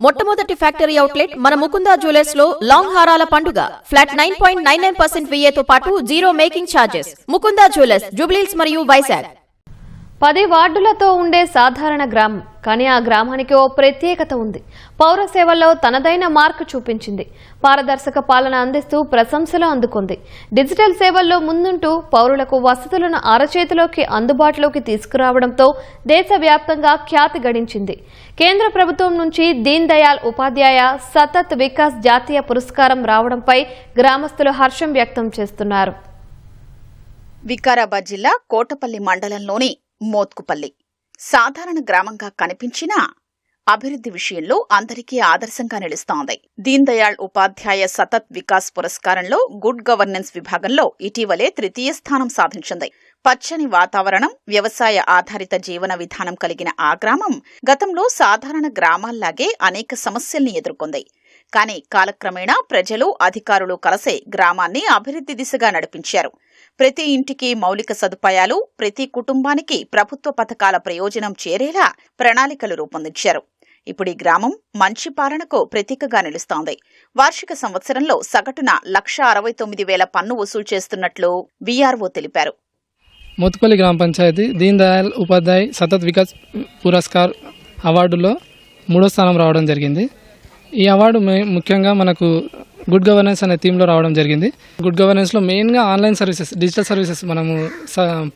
మొట్టమొదటి factory outlet మన Mukunda jewellers లో లాంగ్ హారాల పండుగ. ఫ్లాట్ 9.99% VA తో పాటు zero making charges. Mukunda jewellers, Jubilee Hills మరియు వైజాగ్. 10 వార్డులతో ఉండే సాధారణ గ్రామం, కానీ ఆ గ్రామానికి ఓ ప్రత్యేకత ఉంది. పౌర సేవల్లో తనదైన మార్కు చూపించింది. పారదర్శక పాలన అందిస్తూ ప్రశంసలు అందుకుంది. డిజిటల్ సేవల్లో ముందుంటూ పౌరులకు వసతులను అరచేతిలోకి అందుబాటులోకి తీసుకురావడంతో దేశవ్యాప్తంగా ఖ్యాతి గడించింది. కేంద్ర ప్రభుత్వం నుంచి దీన్ దయాళ్ ఉపాధ్యాయ సతత్ వికాస్ జాతీయ పురస్కారం రావడంపై గ్రామస్తులు హర్షం వ్యక్తం చేస్తున్నారు. వికారాబాద్ జిల్లా కోటపల్లి మండలంలోని మోత్కుపల్లి సాధారణ గ్రామంగా కనిపించినా అభివృద్ధి విషయంలో అందరికీ ఆదర్శంగా నిలుస్తోంది. దీన్ దయాళ్ ఉపాధ్యాయ సతత్ వికాస్ పురస్కారంలో గుడ్ గవర్నెన్స్ విభాగంలో ఇటీవలే తృతీయ స్థానం సాధించింది. పచ్చని వాతావరణం, వ్యవసాయ ఆధారిత జీవన విధానం కలిగిన ఆ గ్రామం గతంలో సాధారణ గ్రామాల్లాగే అనేక సమస్యల్ని ఎదుర్కొంది. కానీ కాలక్రమేణా ప్రజలు, అధికారులు కలిసే గ్రామాన్ని అభివృద్ధి దిశగా నడిపించారు. ప్రతి ఇంటికి మౌలిక సదుపాయాలు, ప్రతి కుటుంబానికి ప్రభుత్వ పథకాల ప్రయోజనం చేరేలా ప్రణాళికలు రూపొందించారు. ఇప్పుడు ఈ గ్రామం మంచి పాలనకు ప్రతీకగా నిలుస్తోంది. వార్షిక సంవత్సరంలో సగటున 1,69,000 పన్ను వసూలు చేస్తున్నట్లు వీఆర్ఓ తెలిపారు. మోత్కుపల్లి గ్రామ పంచాయతీ దీన్ దయాళ్ ఉపాధ్యాయ్ సతత్ వికాస్ పురస్కార్ అవార్డులో 3వ స్థానం రావడం జరిగింది. ఈ అవార్డు ముఖ్యంగా మనకు గుడ్ గవర్నెన్స్ అనే థీమ్లో రావడం జరిగింది. గుడ్ గవర్నెన్స్లో మెయిన్గా ఆన్లైన్ సర్వీసెస్, డిజిటల్ సర్వీసెస్, మనము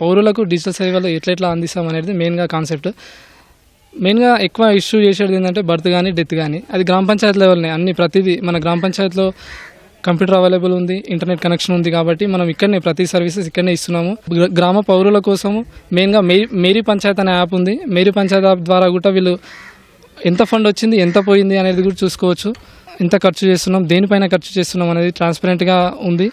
పౌరులకు డిజిటల్ సేవలు ఎట్లా అందిస్తాం అనేది మెయిన్గా కాన్సెప్ట్. మెయిన్గా ఎక్కువ ఇష్యూ చేసేది ఏంటంటే బర్త్ కానీ డెత్ కానీ, అది గ్రామ పంచాయతీ లెవెల్నే అన్ని ప్రతిదీ మన గ్రామ పంచాయతీలో కంప్యూటర్ అవైలబుల్ ఉంది, ఇంటర్నెట్ కనెక్షన్ ఉంది కాబట్టి మనం ఇక్కడనే ప్రతి సర్వీసెస్ ఇక్కడనే ఇస్తున్నాము. గ్రామ పౌరుల కోసము మెయిన్గా మేరీ పంచాయత్ అనే యాప్ ఉంది. మేరీ పంచాయత్ యాప్ ద్వారా కూడా వీళ్ళు ఎంత ఫండ్ వచ్చింది, ఎంత పోయింది అనేది కూడా చూసుకోవచ్చు. ఎంత ఖర్చు చేస్తున్నాం, దేనిపైన ఖర్చు చేస్తున్నాం అనేది ట్రాన్స్పరెంట్గా ఉంది.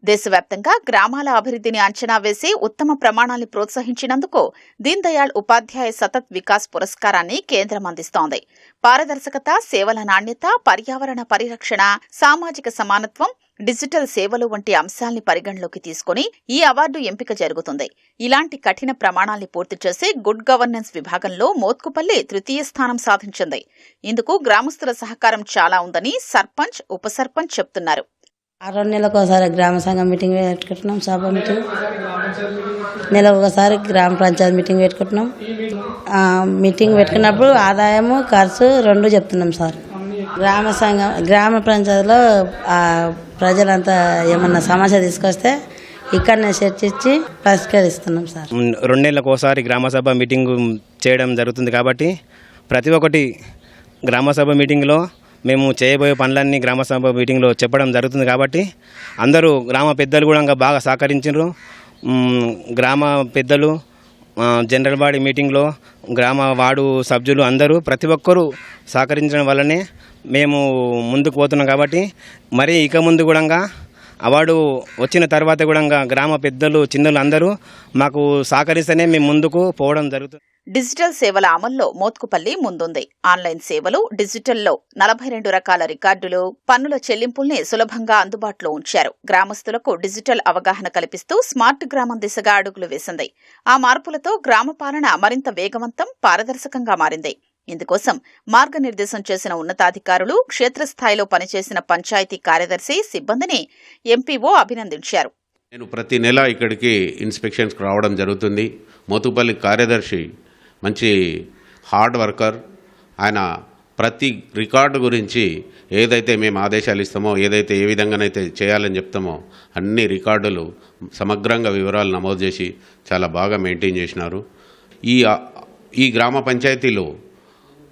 దేశవ్యాప్తంగా గ్రామాల అభివృద్ధిని అంచనా వేసి ఉత్తమ ప్రమాణాల్ని ప్రోత్సహించినందుకు దీన్ దయాళ్ ఉపాధ్యాయ సతత్ వికాస్ పురస్కారాన్ని కేంద్రం అందిస్తోంది. పారదర్శకత, సేవల నాణ్యత, పర్యావరణ పరిరక్షణ, సామాజిక సమానత్వం, డిజిటల్ సేవలు వంటి అంశాల్ని పరిగణలోకి తీసుకుని ఈ అవార్డు ఎంపిక జరుగుతుంది. ఇలాంటి కఠిన ప్రమాణాల్ని పూర్తి చేసి గుడ్ గవర్నెన్స్ విభాగంలో మోత్కుపల్లి తృతీయ స్థానం సాధించింది. ఇందుకు గ్రామస్తుల సహకారం చాలా ఉందని సర్పంచ్, ఉప సర్పంచ్ చెప్తున్నారు. 6 నెలలకు ఒకసారి గ్రామ సంఘం మీటింగ్ పెట్టుకుంటున్నాం, సభ మీటింగ్. నెలకు ఒకసారి గ్రామ పంచాయతీ మీటింగ్ పెట్టుకుంటున్నాం. మీటింగ్ పెట్టుకున్నప్పుడు ఆదాయము, ఖర్చు 2 చెప్తున్నాం సార్. గ్రామ సంఘం, గ్రామ పంచాయతీలో ప్రజలంతా ఏమన్నా సమస్య తీసుకొస్తే ఇక్కడనే చర్చించి పరిష్కరిస్తున్నాం సార్. 2 నెలలకు ఒకసారి గ్రామసభ మీటింగ్ చేయడం జరుగుతుంది కాబట్టి ప్రతి ఒక్కటి గ్రామసభ మీటింగ్లో మేము చేయబోయే పనులన్నీ గ్రామసభ మీటింగ్లో చెప్పడం జరుగుతుంది కాబట్టి అందరూ గ్రామ పెద్దలు కూడా బాగా సహకరించారు. గ్రామ పెద్దలు జనరల్ బాడీ మీటింగ్లో గ్రామ వార్డు సభ్యులు అందరూ ప్రతి ఒక్కరూ సహకరించడం వల్లనే మేము ముందుకు పోతున్నాం కాబట్టి మరి ఇక ముందు కూడా అవార్డు వచ్చిన తర్వాత కూడా గ్రామ పెద్దలు, చిన్నలు అందరూ మాకు సహకరిస్తేనే మేము ముందుకు పోవడం జరుగుతుంది. డిజిటల్ సేవల అమల్లో మోత్కుపల్లి ముందుంది. ఆన్లైన్ సేవలు, డిజిటల్లో 42 రకాల రికార్డులు, పన్నుల చెల్లింపుల్ని సులభంగా అందుబాటులో ఉంచారు. గ్రామస్తులకు డిజిటల్ అవగాహన కల్పిస్తూ స్మార్ట్ గ్రామం దిశగా అడుగులు వేసింది. ఆ మార్పులతో గ్రామ పాలన మరింత వేగవంతం, పారదర్శకంగా మారింది. ఇందుకోసం మార్గనిర్దేశం చేసిన ఉన్నతాధికారులు, క్షేత్రస్థాయిలో పనిచేసిన పంచాయతీ కార్యదర్శి, సిబ్బందిని ఎంపీఓ అభినందించారు. నేను ప్రతి నెల ఇక్కడికి ఇన్స్పెక్షన్స్కి రావడం జరుగుతుంది. మోతుపల్లి కార్యదర్శి మంచి హార్డ్ వర్కర్. ఆయన ప్రతి రికార్డు గురించి ఏదైతే మేము ఆదేశాలు ఇస్తామో, ఏదైతే ఏ విధంగానైతే చేయాలని చెప్తామో అన్ని రికార్డులు సమగ్రంగా వివరాలు నమోదు చేసి చాలా బాగా మెయింటైన్ చేసినారు. ఈ గ్రామ పంచాయతీలో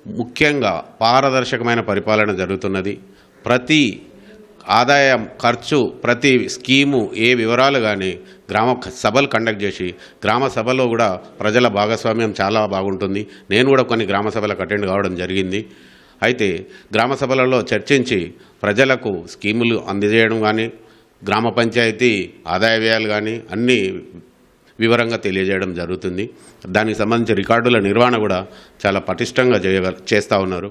ముఖ్యంగా పారదర్శకమైన పరిపాలన జరుగుతున్నది. ప్రతి ఆదాయం, ఖర్చు, ప్రతి స్కీము, ఏ వివరాలు కానీ గ్రామ సభలు కండక్ట్ చేసి గ్రామ సభలో కూడా ప్రజల భాగస్వామ్యం చాలా బాగుంటుంది. నేను కూడా కొన్ని గ్రామ సభలకు అటెండ్ కావడం జరిగింది. అయితే గ్రామ సభలలో చర్చించి ప్రజలకు స్కీములు అందజేయడం కానీ, గ్రామ పంచాయతీ ఆదాయ వ్యయాలు కానీ అన్నీ వివరంగా తెలియజేయడం జరుగుతుంది. దానికి సంబంధించి రికార్డుల నిర్వహణ కూడా చాలా పటిష్టంగా చేస్తూ ఉన్నారు.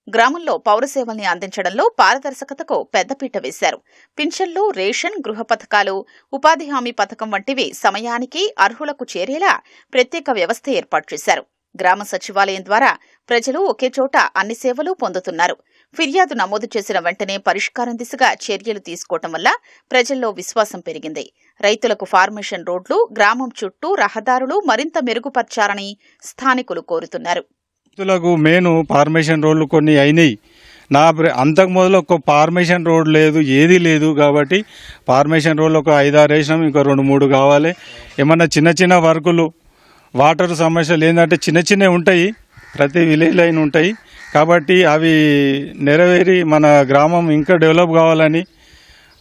గ్రామంలో పౌర సేవల్ని అందించడంలో పారదర్శకతకు పెద్దపీట వేశారు. పింఛన్లు, రేషన్, గృహ పథకాలు, ఉపాధి హామీ పథకం వంటివి సమయానికి అర్హులకు చేరేలా ప్రత్యేక వ్యవస్థ ఏర్పాటు చేశారు. గ్రామ సచివాలయం ద్వారా ప్రజలు ఒకే చోట అన్ని సేవలు పొందుతున్నారు. ఫిర్యాదు నమోదు చేసిన వెంటనే పరిష్కారం దిశగా చర్యలు తీసుకోవటం వల్ల ప్రజల్లో విశ్వాసం పెరిగింది. రైతులకు ఫార్మేషన్ రోడ్లు, గ్రామం చుట్టూ రహదారులు మరింత మెరుగుపర్చాలని స్థానికులు కోరుతున్నారు. రైతులకు మెయిన్ ఫార్మేషన్ రోడ్లు కొన్ని అయినాయి. అంతకు మొదలు ఒక ఫార్మేషన్ రోడ్ లేదు, ఏది లేదు. కాబట్టి ఫార్మేషన్ రోడ్లు ఒక 5-6 వేసినాం, ఇంకా 2-3 కావాలి. ఏమన్నా చిన్న చిన్న వర్కులు, వాటర్ సమస్యలు ఏంటంటే చిన్నవి ఉంటాయి, ప్రతి విలేజ్ లైన్ ఉంటాయి. కాబట్టి అవి నెరవేరి మన గ్రామం ఇంకా డెవలప్ కావాలని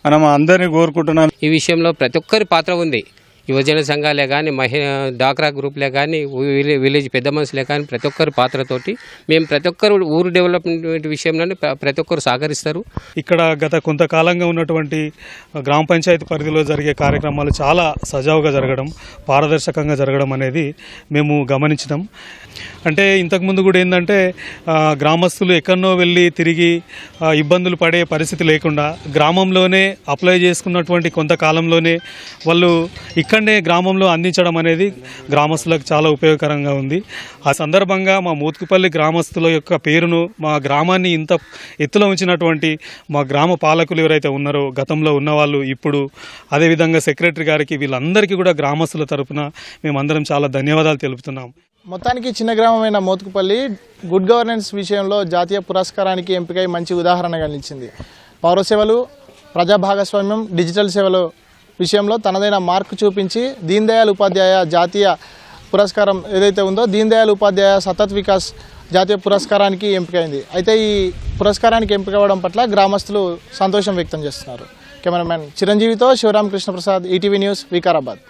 మనం అందరినీ కోరుకుంటున్నాం. ఈ విషయంలో ప్రతి ఒక్కరి పాత్ర ఉంది. యువజన సంఘాలే కానీ, డాక్రా గ్రూప్లే కానీ, విలేజ్ పెద్ద మనుషులే కానీ ప్రతి ఒక్కరి పాత్రతోటి మేము ప్రతి ఒక్కరు ఊరు డెవలప్మెంట్ విషయంలోనే ప్రతి ఒక్కరు సహకరిస్తారు. ఇక్కడ గత కొంతకాలంగా ఉన్నటువంటి గ్రామ పంచాయతీ పరిధిలో జరిగే కార్యక్రమాలు చాలా సజావుగా జరగడం, పారదర్శకంగా జరగడం అనేది మేము గమనించినాం. అంటే ఇంతకుముందు కూడా ఏంటంటే గ్రామస్తులు ఎక్కడనో వెళ్ళి తిరిగి ఇబ్బందులు పడే పరిస్థితి లేకుండా గ్రామంలోనే అప్లై చేసుకున్నటువంటి కొంతకాలంలోనే వాళ్ళు ఇక్కడనే గ్రామంలో అందించడం అనేది గ్రామస్తులకు చాలా ఉపయోగకరంగా ఉంది. ఆ సందర్భంగా మా మోత్కుపల్లి గ్రామస్తుల యొక్క పేరును, మా గ్రామాన్ని ఇంత ఎత్తులో ఉంచినటువంటి మా గ్రామ పాలకులు ఎవరైతే ఉన్నారో, గతంలో ఉన్నవాళ్ళు, ఇప్పుడు అదేవిధంగా సెక్రటరీ గారికి, వీళ్ళందరికీ కూడా గ్రామస్తుల తరఫున మేమందరం చాలా ధన్యవాదాలు తెలుపుతున్నాం. మొత్తానికి చిన్న గ్రామమైన మోత్కుపల్లి గుడ్ గవర్నెన్స్ విషయంలో జాతీయ పురస్కారానికి ఎంపికై మంచి ఉదాహరణగా నిలిచింది. పౌర సేవలు, ప్రజా భాగస్వామ్యం, డిజిటల్ సేవలు విషయంలో తనదైన మార్కు చూపించి దీన్ దయాళ్ ఉపాధ్యాయ జాతీయ పురస్కారం ఏదైతే ఉందో దీన్ దయాళ్ ఉపాధ్యాయ సతత్ వికాస్ జాతీయ పురస్కారానికి ఎంపికైంది. అయితే ఈ పురస్కారానికి ఎంపిక అవ్వడం పట్ల గ్రామస్తులు సంతోషం వ్యక్తం చేస్తున్నారు. కెమెరామెన్ చిరంజీవితో శివరామకృష్ణ ప్రసాద్, ఈటీవీ న్యూస్, వికారాబాద్.